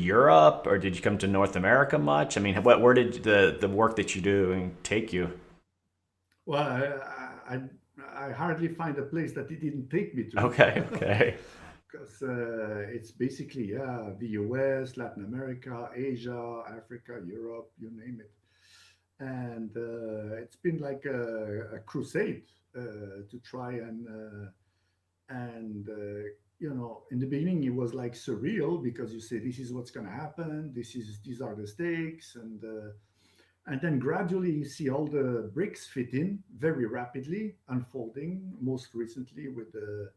Europe, or did you come to North America much? I mean, where did the work that you're doing take you? Well, I hardly find a place that it didn't take me to, Okay, okay. because it's basically, yeah, the US, Latin America, Asia, Africa, Europe, you name it. And it's been like a crusade to try and in the beginning it was like surreal, because you say this is what's going to happen, these are the stakes, and then gradually you see all the bricks fit in very rapidly, unfolding, most recently with the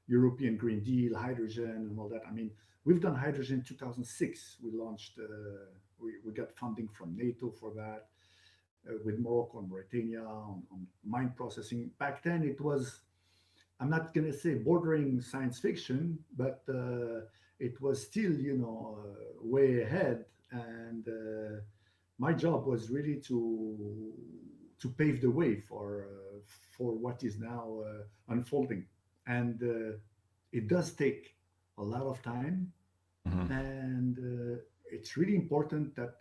European Green Deal, hydrogen, and all that. I mean, we've done hydrogen in 2006. We launched, we got funding from NATO for that, with Morocco and Mauritania on mine processing. Back then, it was, I'm not going to say bordering science fiction, but it was still, way ahead. And my job was really to pave the way for what is now unfolding. And it does take a lot of time, Hmm. and it's really important that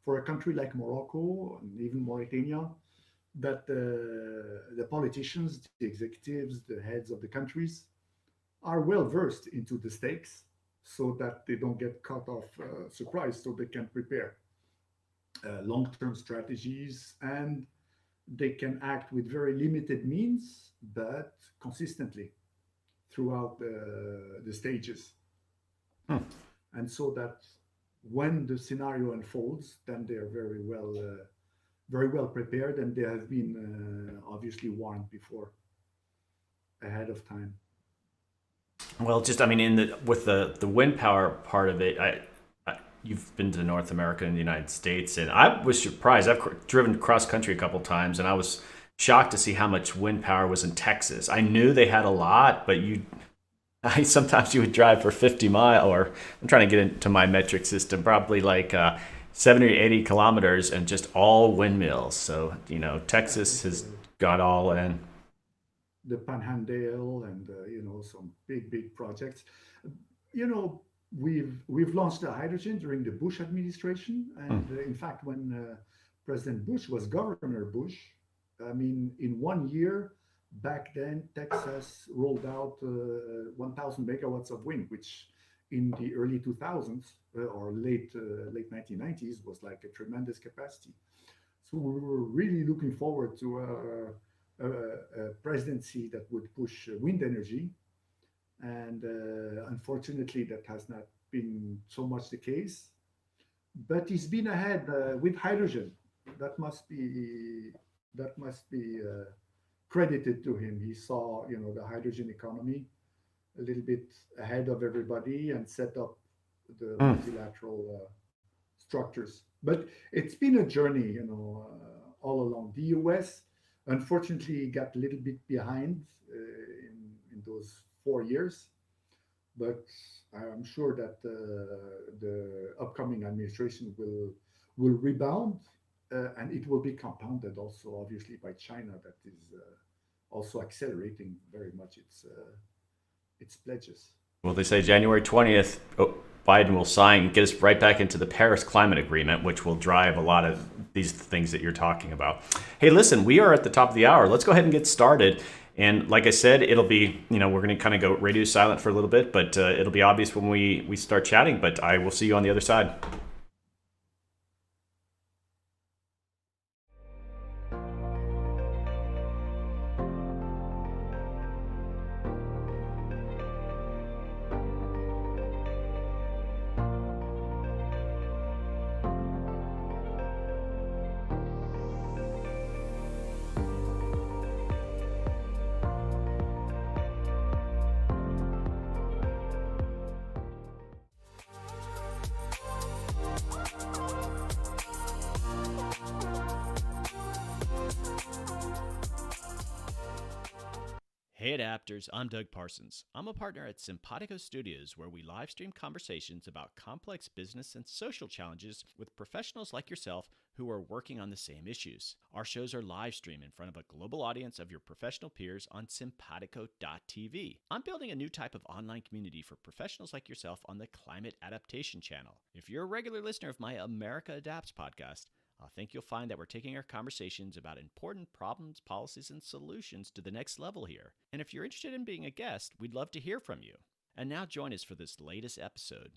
for a country like Morocco and even Mauritania, that the politicians, the executives, the heads of the countries are well versed into the stakes, so that they don't get caught off surprise, so they can prepare long-term strategies, and they can act with very limited means but consistently throughout the stages, Hmm. and so that when the scenario unfolds, then they are very well prepared, and they have been obviously warned before, ahead of time. Well, just I mean, in the with the wind power part of it, you've been to North America and the United States, and I was surprised. I've driven cross country a couple times, and I was shocked to see how much wind power was in Texas. I knew they had a lot, but I sometimes you would drive for 50 miles, or I'm trying to get into my metric system, probably like 70 or 80 kilometers, and just all windmills. So Texas has The, got all in. the Panhandle, and some big projects. You know, we've launched the hydrogen during the Bush administration, Hmm. and in fact, when President Bush was Governor Bush, I mean, in 1 year back then, Texas rolled out 1,000 megawatts of wind, which in the early 2000s or late 1990s was like a tremendous capacity. So we were really looking forward to a presidency that would push wind energy, and unfortunately, that has not been so much the case. But he's been ahead with hydrogen. That must be that must be credited to him. He saw, the hydrogen economy a little bit ahead of everybody, and set up the Hmm. multilateral structures. But it's been a journey, all along. The U.S. unfortunately got a little bit behind in those 4 years, but I'm sure that the upcoming administration will rebound, and it will be compounded also, obviously, by China, that is also accelerating very much its pledges. Well, they say January 20th, Biden will sign, get us right back into the Paris Climate Agreement, which will drive a lot of these things that you're talking about. Hey, listen, we are at the top of the hour. Let's go ahead and get started. And like I said, it'll be, we're going to kind of go radio silent for a little bit, but it'll be obvious when we start chatting. But I will see you on the other side. Hey adapters, I'm Doug Parsons. I'm a partner at Simpatico Studios, where we live stream conversations about complex business and social challenges with professionals like yourself who are working on the same issues. Our shows are live streamed in front of a global audience of your professional peers on simpatico.tv. I'm building a new type of online community for professionals like yourself on the Climate Adaptation channel. If you're a regular listener of my America Adapts podcast, I think you'll find that we're taking our conversations about important problems, policies, and solutions to the next level here. And if you're interested in being a guest, we'd love to hear from you. And now join us for this latest episode.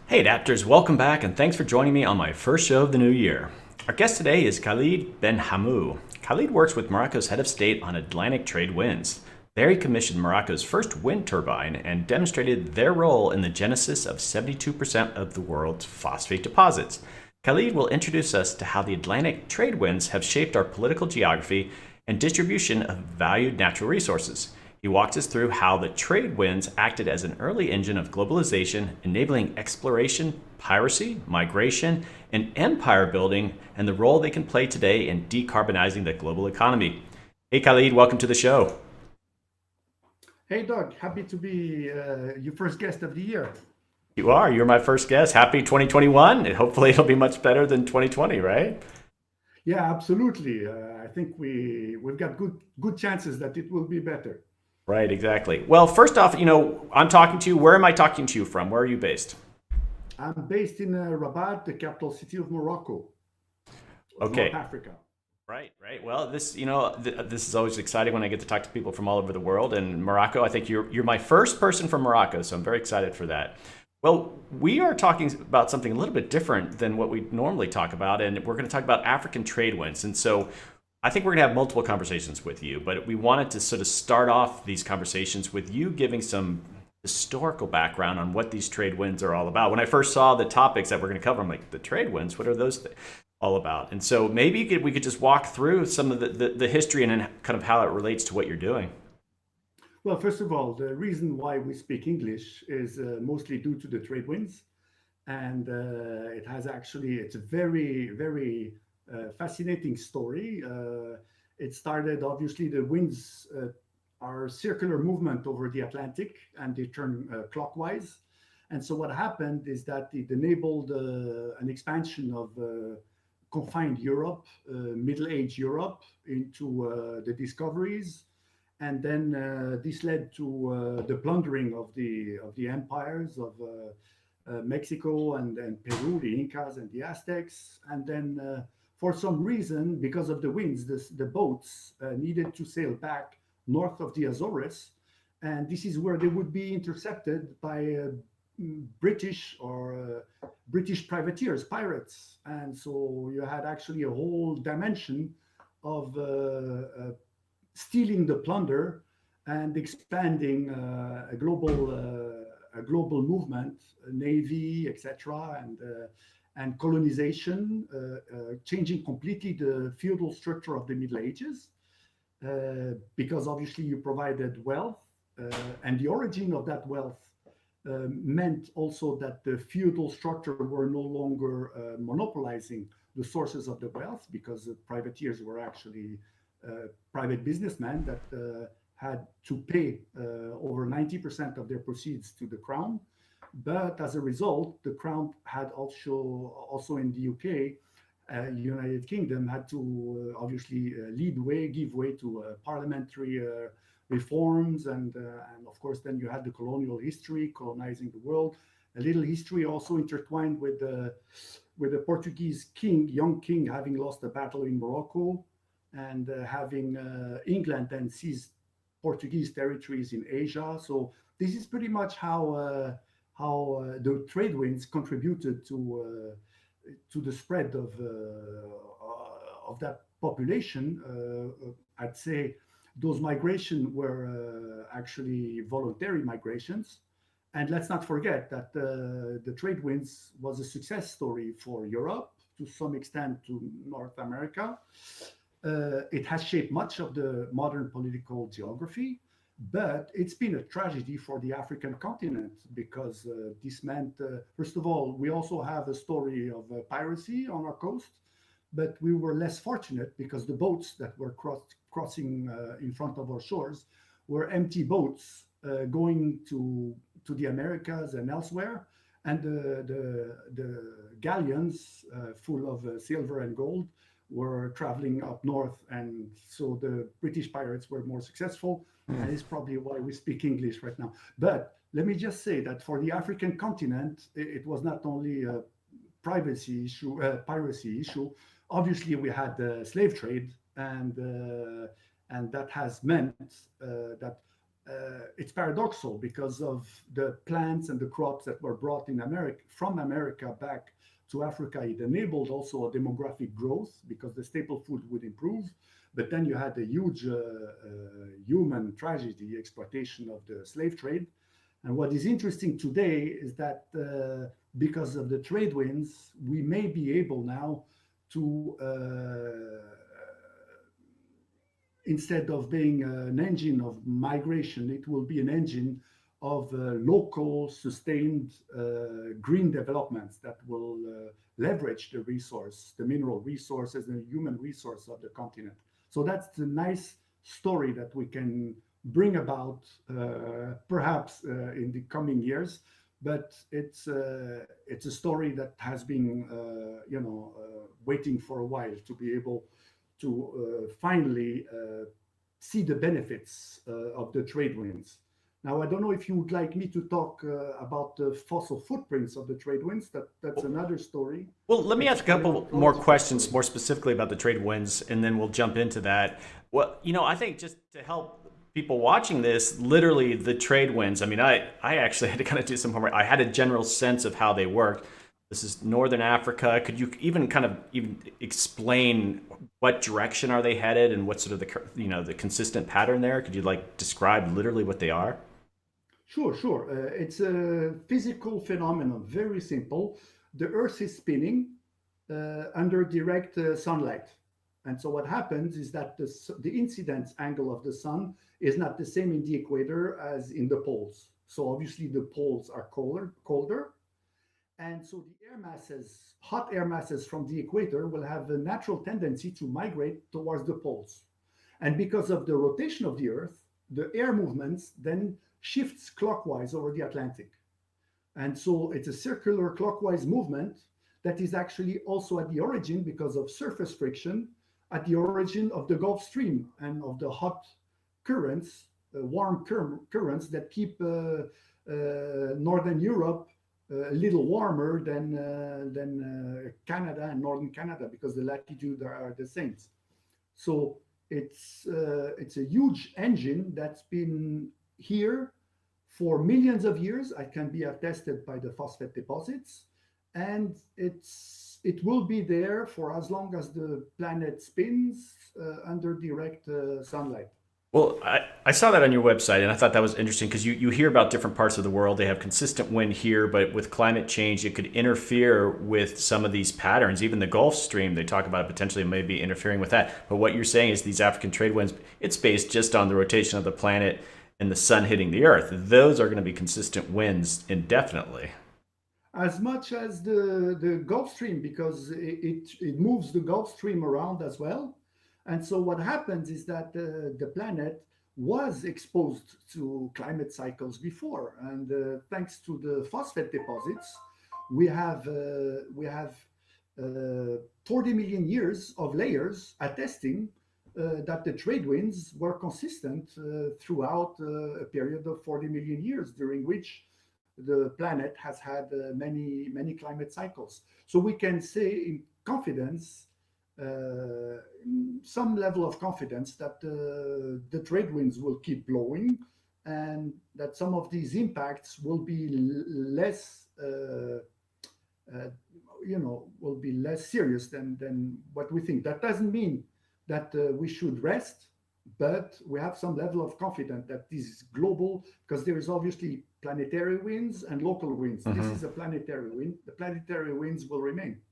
Hey adapters, welcome back and thanks for joining me on my first show of the new year. Our guest today is Khalid Ben Hamou. Khalid works with Morocco's head of state on Atlantic trade winds. There he commissioned Morocco's first wind turbine and demonstrated their role in the genesis of 72% of the world's phosphate deposits. Khalid will introduce us to how the Atlantic trade winds have shaped our political geography and distribution of valued natural resources. He walks us through how the trade winds acted as an early engine of globalization, enabling exploration, piracy, migration, and empire building, and the role they can play today in decarbonizing the global economy. Hey Khalid, welcome to the show. Hey, Doug, happy to be your first guest of the year. You are. You're my first guest. Happy 2021. And hopefully it'll be much better than 2020, right? Yeah, absolutely. I think we've got good chances that it will be better. Right, exactly. Well, first off, I'm talking to you. Where am I talking to you from? Where are you based? I'm based in Rabat, the capital city of Morocco, of Okay. North Africa. Right, right. Well, this is always exciting when I get to talk to people from all over the world. And Morocco, I think you're my first person from Morocco, so I'm very excited for that. Well, we are talking about something a little bit different than what we normally talk about, and we're going to talk about African trade winds. And so I think we're going to have multiple conversations with you, but we wanted to sort of start off these conversations with you giving some historical background on what these trade winds are all about. When I first saw the topics that we're going to cover, I'm like, the trade winds, what are those all about? And so maybe we could just walk through some of the history and kind of how it relates to what you're doing. Well, first of all, the reason why we speak English is mostly due to the trade winds. And it's a very, very fascinating story. It started, obviously, the winds are circular movement over the Atlantic and they turn clockwise. And so what happened is that it enabled an expansion of confined Europe, Middle Age Europe, into the discoveries. And then this led to the plundering of the empires of Mexico and Peru, the Incas and the Aztecs. And then for some reason, because of the winds, the boats needed to sail back north of the Azores. And this is where they would be intercepted by British privateers, pirates. And so you had actually a whole dimension of stealing the plunder and expanding a global movement, navy, etc., and colonization, changing completely the feudal structure of the Middle Ages, because obviously you provided wealth, and the origin of that wealth meant also that the feudal structure were no longer monopolizing the sources of the wealth, because the privateers were actually private businessmen that had to pay over 90% of their proceeds to the crown. But as a result, the crown had also in the UK, United Kingdom, had to obviously give way to parliamentary reforms, and of course then you had the colonial history, colonizing the world. A little history also intertwined with the Portuguese king, young king, having lost a battle in Morocco, and having England then seized Portuguese territories in Asia. So this is pretty much how the trade winds contributed to the spread of that population. I'd say those migrations were actually voluntary migrations. And let's not forget that the trade winds was a success story for Europe, to some extent to North America. It has shaped much of the modern political geography, but it's been a tragedy for the African continent because this meant, first of all, we also have a story of piracy on our coast, but we were less fortunate because the boats that were crossing in front of our shores were empty boats going to the Americas and elsewhere, and the galleons full of silver and gold were traveling up north, and so the British pirates were more successful, and it's probably why we speak English right now. But let me just say that for the African continent, it was not only a piracy issue. Obviously, we had the slave trade, and that has meant that it's paradoxical because of the plants and the crops that were brought in America from America back to Africa. It enabled also a demographic growth because the staple food would improve. But then you had a huge human tragedy, exploitation of the slave trade. And what is interesting today is that because of the trade winds, we may be able now to instead of being an engine of migration, it will be an engine of local, sustained green developments that will leverage the resource, the mineral resources, and the human resource of the continent. So that's the nice story that we can bring about, perhaps in the coming years. But it's a story that has been, waiting for a while to be able to finally see the benefits of the trade winds. Now, I don't know if you would like me to talk about the fossil footprints of the trade winds. That's another story. Well, let me It's ask a couple political more story. questions more specifically about the trade winds, and then we'll jump into that. Well, I think just to help people watching this, literally the trade winds, I mean, I actually had to kind of do some homework. I had a general sense of how they worked. This is Northern Africa. Could you even even explain what direction are they headed and what sort of the consistent pattern there? Could you like describe literally what they are? Sure, sure. It's a physical phenomenon, very simple. The Earth is spinning under direct sunlight. And so what happens is that the incidence angle of the sun is not the same in the equator as in the poles. So obviously the poles are colder. And so the air masses, hot air masses from the equator will have a natural tendency to migrate towards the poles. And because of the rotation of the Earth, the air movements then shifts clockwise over the Atlantic. And so it's a circular clockwise movement that is actually also at the origin, because of surface friction, at the origin of the Gulf Stream and of the hot currents, warm currents that keep Northern Europe a little warmer than Canada and Northern Canada, because the latitude are the same. So it's a huge engine that's been here for millions of years. It can be attested by the phosphate deposits, and it will be there for as long as the planet spins under direct sunlight. Well, I saw that on your website, and I thought that was interesting because you hear about different parts of the world. They have consistent wind here, but with climate change, it could interfere with some of these patterns. Even the Gulf Stream, they talk about potentially maybe interfering with that. But what you're saying is these African trade winds, it's based just on the rotation of the planet and the sun hitting the earth. Those are going to be consistent winds indefinitely. As much as the Gulf Stream, because it moves the Gulf Stream around as well. And so what happens is that the planet was exposed to climate cycles before, and thanks to the phosphate deposits, we have 40 million years of layers attesting that the trade winds were consistent throughout a period of 40 million years, during which the planet has had many climate cycles. So we can say in confidence, some level of confidence, that the trade winds will keep blowing, and that some of these impacts will be less, will be less serious than what we think. That doesn't mean that we should rest, but we have some level of confidence that this is global, because there is obviously planetary winds and local winds. This is a planetary wind. The planetary winds will remain.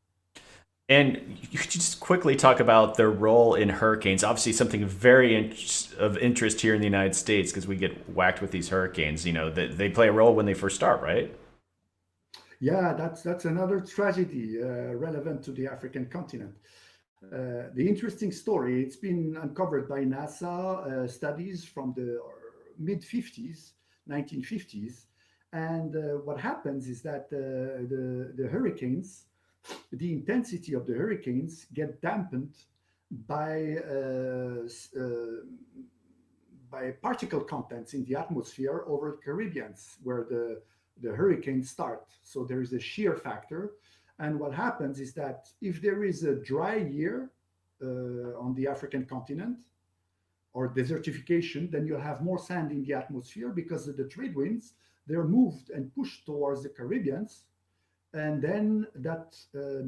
And you could just quickly talk about their role in hurricanes. Obviously, something very of interest here in the United States because we get whacked with these hurricanes. You know, they play a role when they first start, right? Yeah, that's another tragedy relevant to the African continent. The interesting story, it's been uncovered by NASA studies from the mid 50s, 1950s. And what happens is that the hurricanes, the intensity of the hurricanes get dampened by by particle contents in the atmosphere over the Caribbeans, where the hurricanes start. So there is a shear factor. And what happens is that if there is a dry year on the African continent or desertification, then you'll have more sand in the atmosphere because of the trade winds. They're moved and pushed towards the Caribbeans. And then that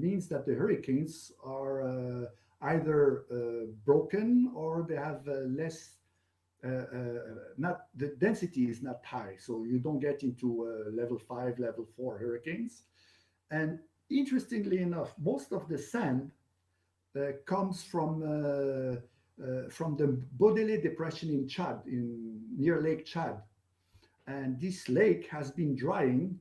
means that the hurricanes are either broken or they have less not the density is not high, so you don't get into level 5, level 4 hurricanes. And interestingly enough, most of the sand comes from the Bodele Depression in Chad, in near Lake Chad, and this lake has been drying.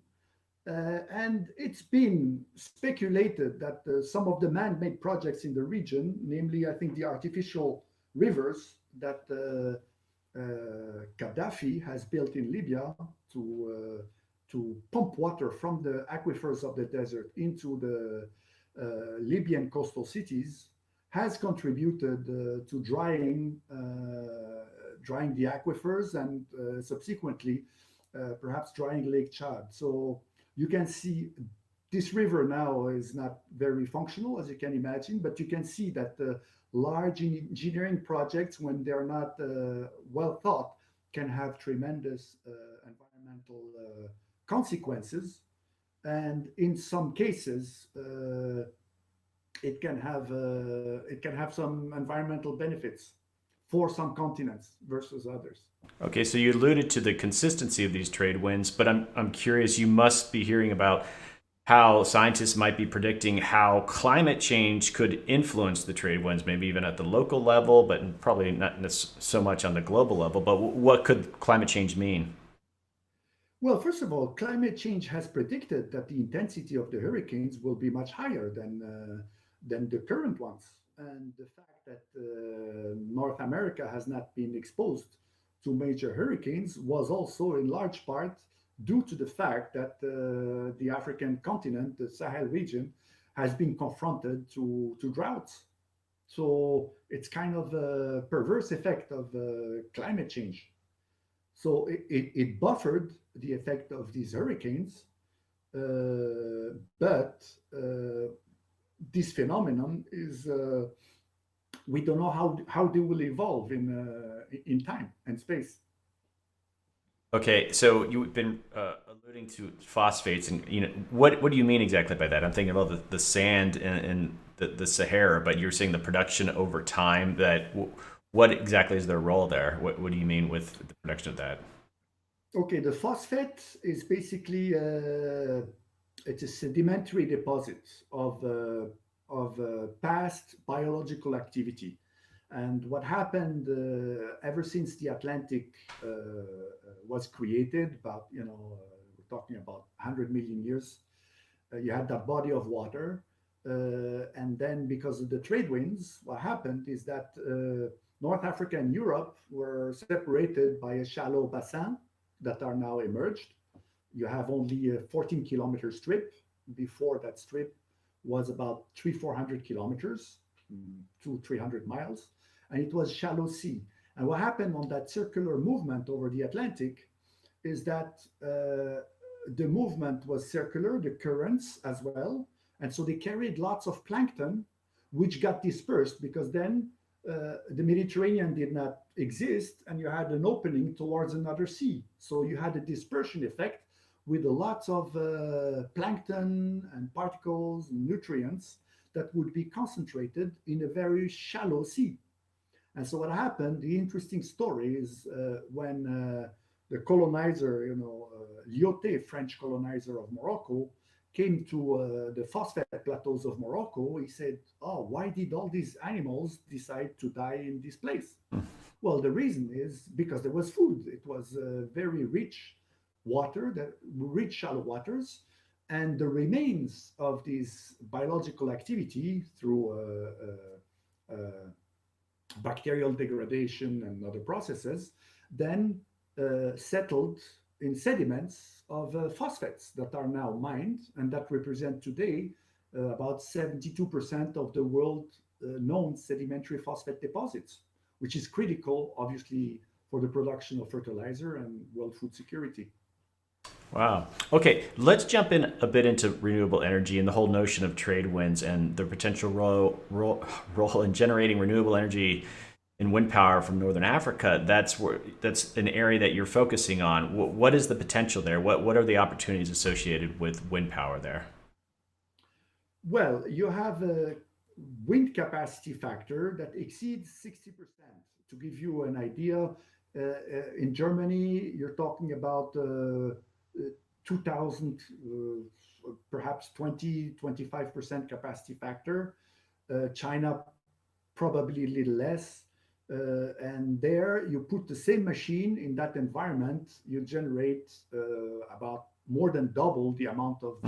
And it's been speculated that some of the man-made projects in the region, namely, I think the artificial rivers that Gaddafi has built in Libya to pump water from the aquifers of the desert into the Libyan coastal cities, has contributed to drying the aquifers and subsequently perhaps drying Lake Chad. So you can see this river now is not very functional, as you can imagine, but you can see that large engineering projects, when they're not well thought, can have tremendous environmental consequences. And in some cases, it can have some environmental benefits for some continents versus others. Okay, so you alluded to the consistency of these trade winds, but I'm curious. You must be hearing about how scientists might be predicting how climate change could influence the trade winds, maybe even at the local level, but probably not so much on the global level. But what could climate change mean? Well, first of all, climate change has predicted that the intensity of the hurricanes will be much higher than the current ones. And the fact that North America has not been exposed to major hurricanes was also in large part due to the fact that the African continent, the Sahel region, has been confronted to droughts. So it's kind of a perverse effect of climate change. So it buffered the effect of these hurricanes, but this phenomenon is we don't know how they will evolve in time and space. Okay, so you've been alluding to phosphates, and what do you mean exactly by that? I'm thinking about the sand in the Sahara, but you're saying the production over time. What exactly is their role there? What do you mean with the production of that? Okay, the phosphate is basically it's a sedimentary deposit of past biological activity. And what happened ever since the Atlantic was created, about we're talking about 100 million years, you had that body of water, and then because of the trade winds, what happened is that North Africa and Europe were separated by a shallow bassin that are now emerged. You have only a 14-kilometer strip. Before that strip was about 400 kilometers, 300 miles, and it was shallow sea. And what happened on that circular movement over the Atlantic is that the movement was circular, the currents as well, and so they carried lots of plankton, which got dispersed because then the Mediterranean did not exist, and you had an opening towards another sea. So you had a dispersion effect with a lots of plankton and particles and nutrients that would be concentrated in a very shallow sea. And so what happened, the interesting story is when the colonizer, Lyoté, French colonizer of Morocco, came to the phosphate plateaus of Morocco, he said, "Oh, why did all these animals decide to die in this place?" Well, the reason is because there was food. It was very rich water, that rich shallow waters, and the remains of this biological activity through bacterial degradation and other processes, then settled in sediments of phosphates that are now mined and that represent today about 72% of the world known sedimentary phosphate deposits, which is critical, obviously, for the production of fertilizer and world food security. Wow. Okay, let's jump in a bit into renewable energy and the whole notion of trade winds and the potential role in generating renewable energy in wind power from Northern Africa. That's an area that you're focusing on. What is the potential there? What are the opportunities associated with wind power there? Well, you have a wind capacity factor that exceeds 60%. To give you an idea, in Germany, you're talking about 2000, perhaps 20, 25% capacity factor. China, probably a little less. And there, you put the same machine in that environment, you generate about more than double the amount of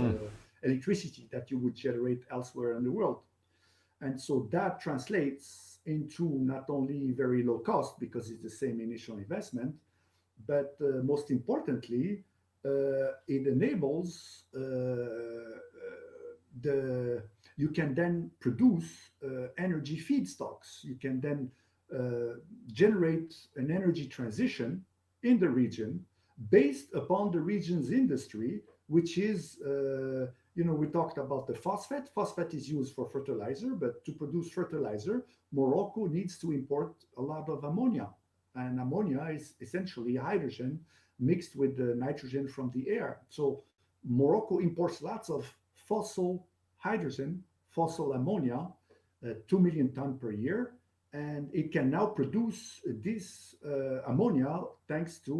electricity that you would generate elsewhere in the world. And so that translates into not only very low cost because it's the same initial investment, but most importantly, it enables the you can then produce energy feedstocks. You can then generate an energy transition in the region based upon the region's industry, which is, we talked about the phosphate. Phosphate is used for fertilizer, but to produce fertilizer, Morocco needs to import a lot of ammonia. And ammonia is essentially hydrogen mixed with the nitrogen from the air. So Morocco imports lots of fossil hydrogen, fossil ammonia, 2 million tons per year, and it can now produce this ammonia thanks to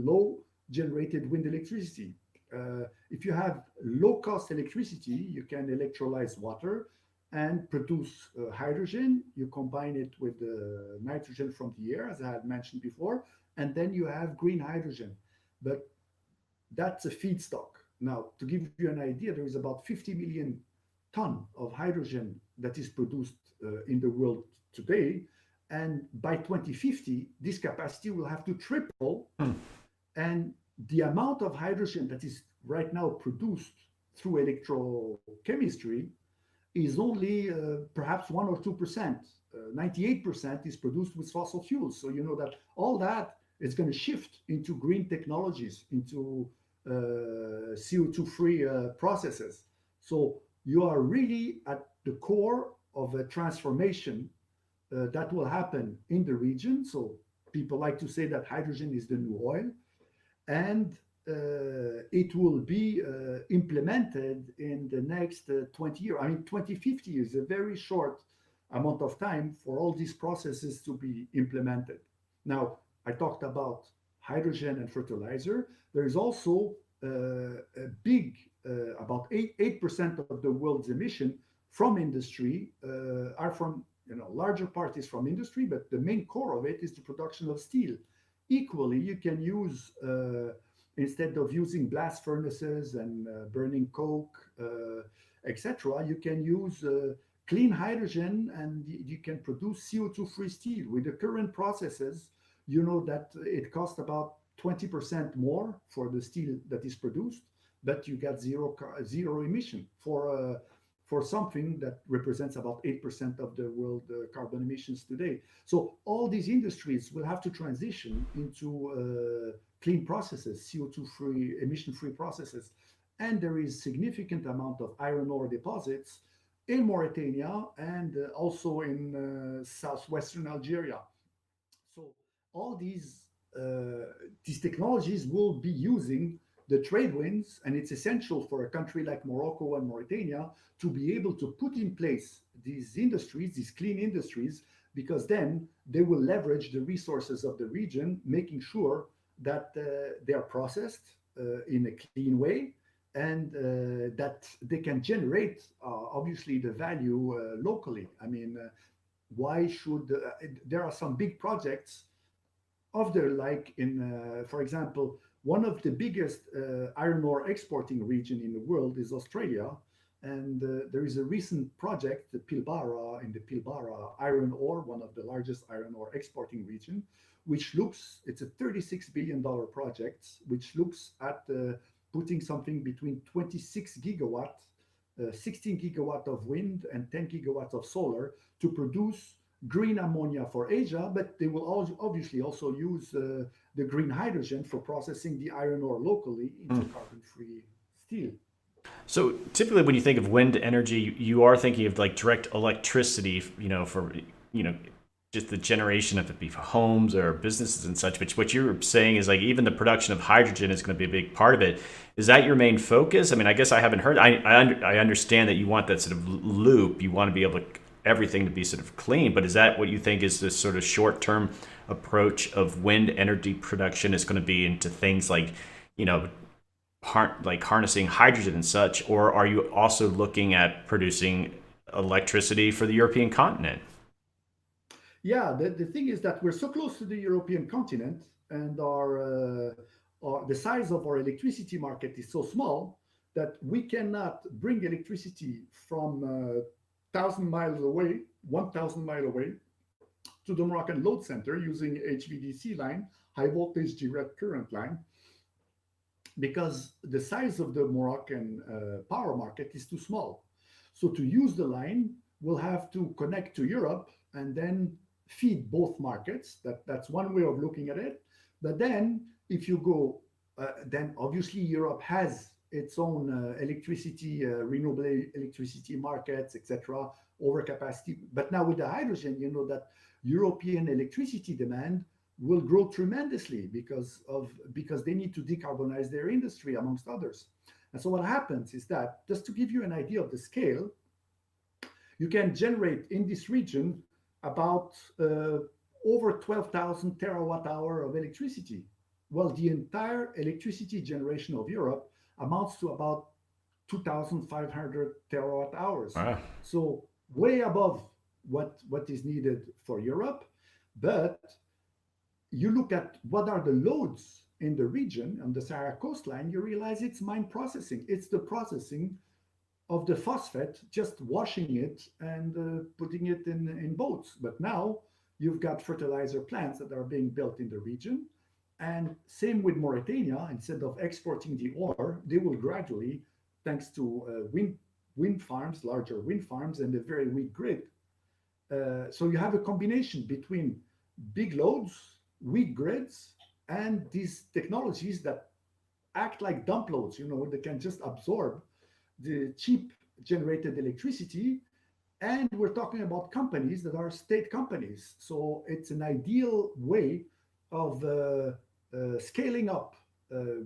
low generated wind electricity. If you have low cost electricity, you can electrolyze water and produce hydrogen. You combine it with the nitrogen from the air, as I had mentioned before, and then you have green hydrogen. But that's a feedstock. Now, to give you an idea, there is about 50 million ton of hydrogen that is produced in the world today. And by 2050, this capacity will have to triple. And the amount of hydrogen that is right now produced through electrochemistry is only perhaps 1 or 2%. 98% is produced with fossil fuels. So you know that all that is going to shift into green technologies, into CO2 free processes. So you are really at the core of a transformation that will happen in the region. So people like to say that hydrogen is the new oil, and it will be implemented in the next 20 years. I mean, 2050 is a very short amount of time for all these processes to be implemented. Now, I talked about hydrogen and fertilizer. There is also a big, about 8% of the world's emission from industry are from, larger part is from industry, but the main core of it is the production of steel. Equally, you can use, instead of using blast furnaces and burning coke, etc., you can use clean hydrogen and you can produce CO2 free steel. With the current processes, you know that it costs about 20% more for the steel that is produced, but you get zero emission for something that represents about 8% of the world carbon emissions today. So all these industries will have to transition into clean processes, CO2 free, emission free processes. And there is significant amount of iron ore deposits in Mauritania and also in southwestern Algeria. So all these technologies will be using the trade winds, and it's essential for a country like Morocco and Mauritania to be able to put in place these industries, these clean industries, because then they will leverage the resources of the region, making sure that they are processed in a clean way, and that they can generate obviously the value locally. I mean, why should there are some big projects of their like in, for example, one of the biggest iron ore exporting region in the world is Australia, and there is a recent project, the Pilbara in the Pilbara iron ore, one of the largest iron ore exporting region, which looks it's a $36 billion project, which looks at putting something between 26 gigawatt, 16 gigawatt of wind and 10 gigawatts of solar to produce green ammonia for Asia, but they will obviously also use the green hydrogen for processing the iron ore locally into carbon-free steel. So typically, when you think of wind energy, you are thinking of like direct electricity, for you know just the generation of it, for homes or businesses and such. But what you're saying is like even the production of hydrogen is going to be a big part of it. Is that your main focus? I mean, I guess I haven't heard. I understand that you want that sort of loop. You want to be able to everything to be sort of clean. But is that what you think is this sort of short term approach of wind energy production is going to be into things like, you know, like harnessing hydrogen and such, or are you also looking at producing electricity for the European continent? Yeah, the thing is that we're so close to the European continent, and the size of our electricity market is so small that we cannot bring electricity from 1,000 miles away, 1,000 miles away, to the Moroccan load center using HVDC line, high voltage direct current line, because the size of the Moroccan power market is too small. So to use the line, we'll have to connect to Europe and then feed both markets. That's one way of looking at it. But then if you go, then obviously Europe has its own electricity, renewable electricity markets, etc., overcapacity. But now with the hydrogen, you know that European electricity demand will grow tremendously because they need to decarbonize their industry, amongst others. And so what happens is that, just to give you an idea of the scale, you can generate in this region about over 12,000 terawatt hour of electricity. Well, the entire electricity generation of Europe amounts to about 2,500 terawatt hours. Wow. So way above what is needed for Europe. But you look at what are the loads in the region on the Sahara coastline, you realize it's mine processing. It's the processing of the phosphate, just washing it and putting it in boats. But now you've got fertilizer plants that are being built in the region. And same with Mauritania, instead of exporting the ore, they will gradually, thanks to wind farms, larger wind farms, and a very weak grid. So you have a combination between big loads, weak grids, and these technologies that act like dump loads. You know, they can just absorb the cheap generated electricity. And we're talking about companies that are state companies. So it's an ideal way of scaling up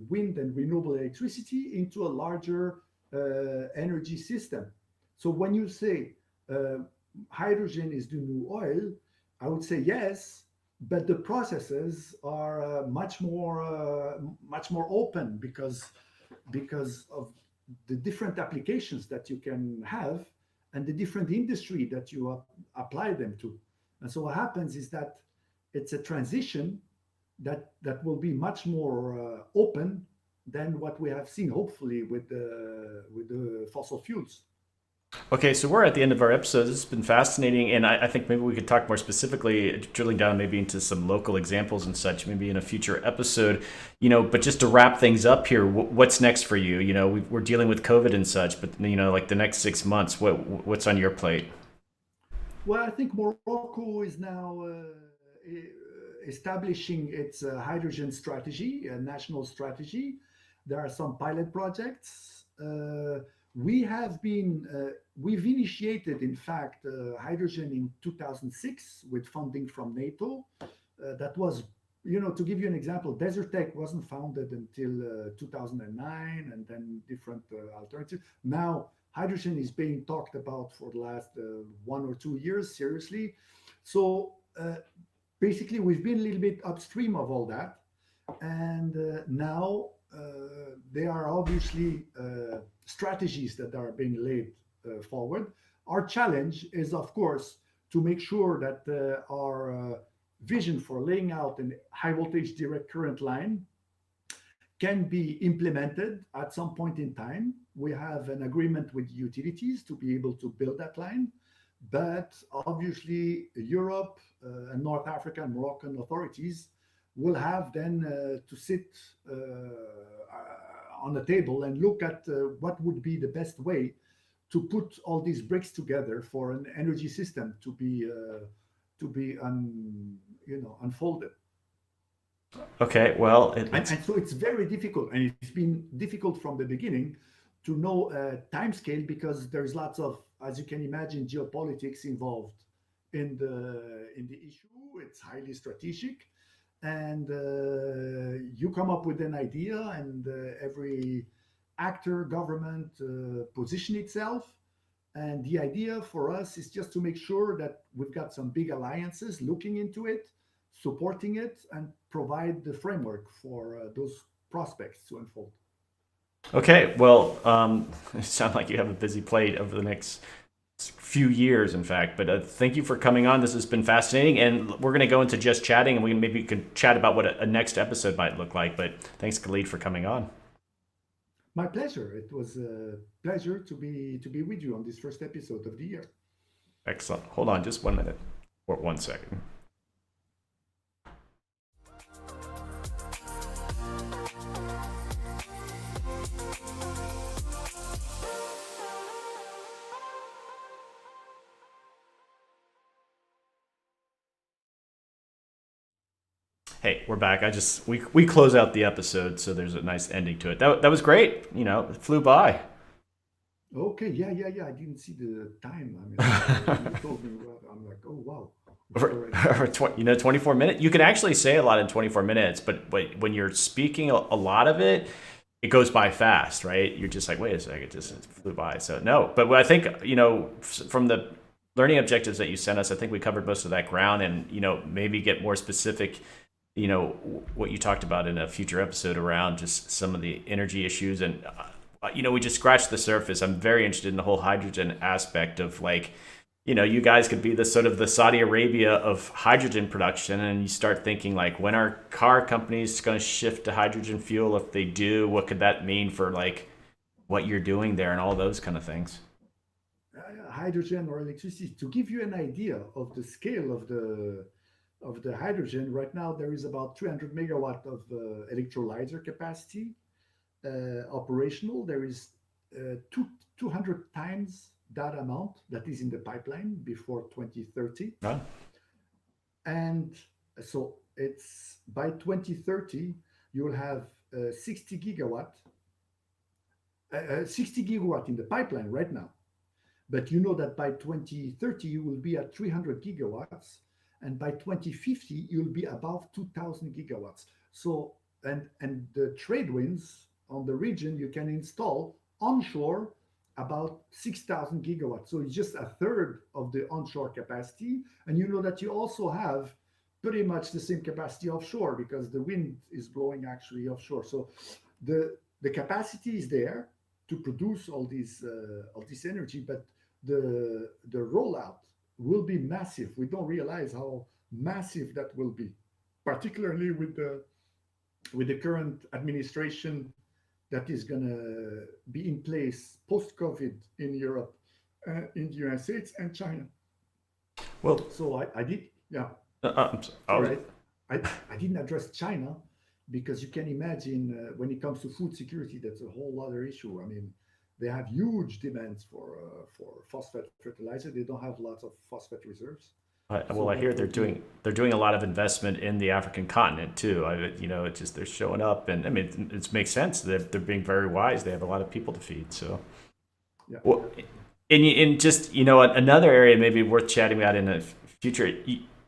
wind and renewable electricity into a larger energy system. So when you say hydrogen is the new oil, I would say yes, but the processes are much more open because of the different applications that you can have and the different industry that you apply them to. And so what happens is that it's a transition that will be much more open than what we have seen, hopefully, with the fossil fuels. Okay, so we're at the end of our episode. This has been fascinating, and I think maybe we could talk more specifically, drilling down maybe into some local examples and such, maybe in a future episode. But just to wrap things up here, what's next for you? We're dealing with COVID and such, but like the next 6 months, what's on your plate? Well, I think Morocco is now establishing its hydrogen strategy, a national strategy. There are some pilot projects. We've initiated, in fact, hydrogen in 2006 with funding from NATO. That was, to give you an example, Desertec wasn't founded until 2009, and then different alternatives. Now, hydrogen is being talked about for the last 1 or 2 years, seriously. So basically, we've been a little bit upstream of all that. And now there are obviously strategies that are being laid forward. Our challenge is, of course, to make sure that our vision for laying out a high voltage direct current line can be implemented at some point in time. We have an agreement with utilities to be able to build that line, but obviously Europe and North Africa and Moroccan authorities will have then to sit on the table and look at what would be the best way to put all these bricks together for an energy system to be unfolded. Okay, well, and, it's and so it's very difficult, and it's been difficult from the beginning to know a time scale because there's lots of, as you can imagine, geopolitics involved in the issue. It's highly strategic, and you come up with an idea, and every actor, government position itself. And the idea for us is just to make sure that we've got some big alliances looking into it, supporting it, and provide the framework for those prospects to unfold. okay. Well, it sounds like you have a busy plate over the next few years, in fact. But thank you for coming on. This has been fascinating, and we're going to go into just chatting, and we maybe can chat about what a next episode might look like. But thanks, Khalid, for coming on. My pleasure. It was a pleasure to be with you on this first episode of the year. Excellent. Hold on, just 1 minute or 1 second. Hey, we're back. We close out the episode, so there's a nice ending to it. That was great. It flew by. Okay, yeah. I didn't see the time. I mean, you told me, well, I'm like, oh wow, it's Over, already. 24 minutes. You can actually say a lot in 24 minutes, but when you're speaking a lot of it, it goes by fast, right? You're just like, wait a second, it flew by. So no, but what I think, from the learning objectives that you sent us, I think we covered most of that ground, and maybe get more specific. What you talked about in a future episode around just some of the energy issues, and we just scratched the surface. I'm very interested in the whole hydrogen aspect of, like, you guys could be the sort of the Saudi Arabia of hydrogen production, and you start thinking, like, when are car companies going to shift to hydrogen fuel? If they do, what could that mean for, like, what you're doing there and all those kind of things? Hydrogen or electricity. To give you an idea of the scale of the hydrogen, right now there is about 300 megawatt of electrolyzer capacity operational. There is two 200 times that amount that is in the pipeline before 2030. Huh? And so it's by 2030 you will have 60 gigawatt in the pipeline right now. But you know that by 2030 you will be at 300 gigawatts, and by 2050 you'll be above 2,000 gigawatts. So, and the trade winds on the region, you can install onshore about 6,000 gigawatts. So it's just a third of the onshore capacity. And you know that you also have pretty much the same capacity offshore because the wind is blowing actually offshore. So the capacity is there to produce all this energy, but the rollout will be massive. We don't realize how massive that will be, particularly with the current administration that is going to be in place post-COVID in Europe, in the United States and China. Well, So I did, yeah, oh, sorry, I didn't address China because you can imagine when it comes to food security, that's a whole other issue. I mean, they have huge demands for phosphate fertilizer. They don't have lots of phosphate reserves, well, so I hear that they're will be. doing a lot of investment in the African continent too. It's just they're showing up, and I mean, it makes sense. They're being very wise. They have a lot of people to feed. So, Yeah, well, and just another area maybe worth chatting about in the future.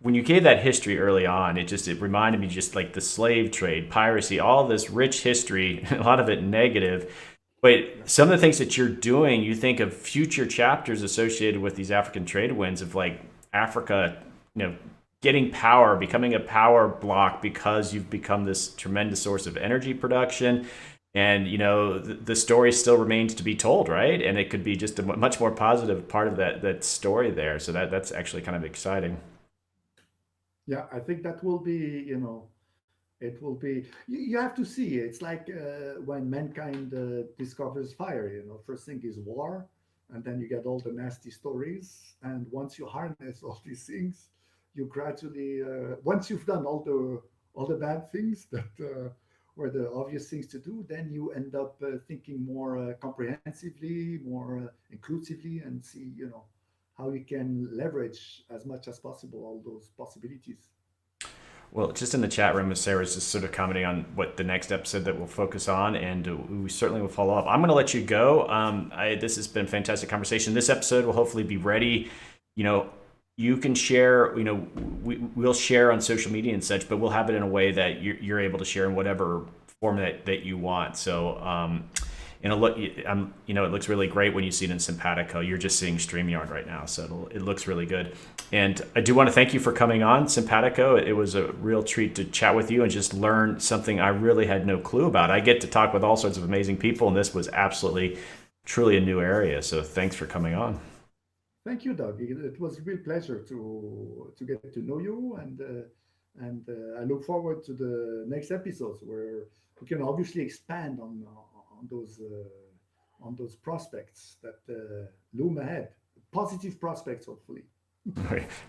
When you gave that history early on, it reminded me just like the slave trade, piracy, all this rich history, a lot of it negative. But some of the things that you're doing, you think of future chapters associated with these African trade winds of, like, Africa, you know, getting power, becoming a power block because you've become this tremendous source of energy production. And the story still remains to be told, right? And it could be just a much more positive part of that story there. So that's actually kind of exciting. Yeah, I think that will be, it will be, you have to see. It's like when mankind discovers fire, first thing is war, and then you get all the nasty stories. And once you harness all these things, you gradually, once you've done all the bad things that were the obvious things to do, then you end up thinking more comprehensively, more inclusively, and see, how you can leverage as much as possible all those possibilities. Well, just in the chat room, Sarah's just sort of commenting on what the next episode that we'll focus on, and we certainly will follow up. I'm going to let you go. This has been a fantastic conversation. This episode will hopefully be ready. You know, you can share. We'll share on social media and such, but we'll have it in a way that you're able to share in whatever form that you want. So, and it looks really great when you see it in Simpatico. You're just seeing StreamYard right now, so it looks really good. And I do want to thank you for coming on Simpatico. It was a real treat to chat with you and just learn something I really had no clue about. I get to talk with all sorts of amazing people, and this was absolutely, truly a new area. So thanks for coming on. Thank you, Doug. It was a real pleasure to get to know you, and I look forward to the next episodes where we can obviously expand on those prospects that loom ahead. Positive prospects, hopefully.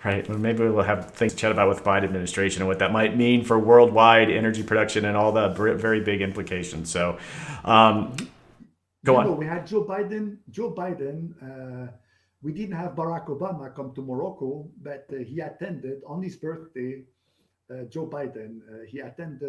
Right. Well, maybe we'll have things to chat about with Biden administration and what that might mean for worldwide energy production and all the very big implications. So, go on. We had Joe Biden. We didn't have Barack Obama come to Morocco, but he attended on his birthday. Joe Biden. He attended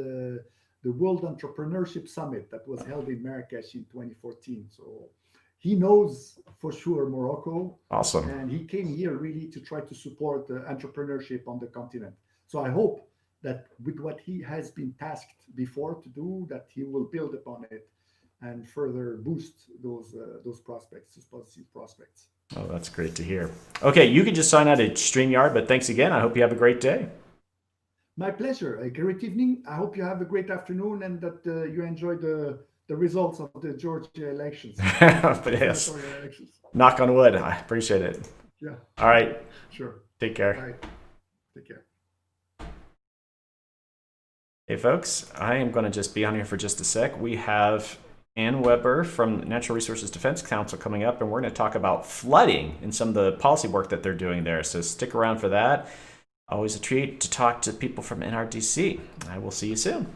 the World Entrepreneurship Summit that was held in Marrakesh in 2014. So he knows for sure Morocco. Awesome. And he came here really to try to support entrepreneurship on the continent. So I hope that with what he has been tasked before to do, that he will build upon it and further boost those prospects, those positive prospects. Oh, that's great to hear. Okay, you can just sign out at StreamYard, but thanks again. I hope you have a great day. My pleasure. A great evening. I hope you have a great afternoon and that you enjoy the results of the Georgia elections. But yes, knock on wood. I appreciate it. Yeah. All right. Sure. Take care. All right. Take care. Hey, folks, I am going to just be on here for just a sec. We have Ann Weber from Natural Resources Defense Council coming up, and we're going to talk about flooding and some of the policy work that they're doing there. So stick around for that. Always a treat to talk to people from NRDC. I will see you soon.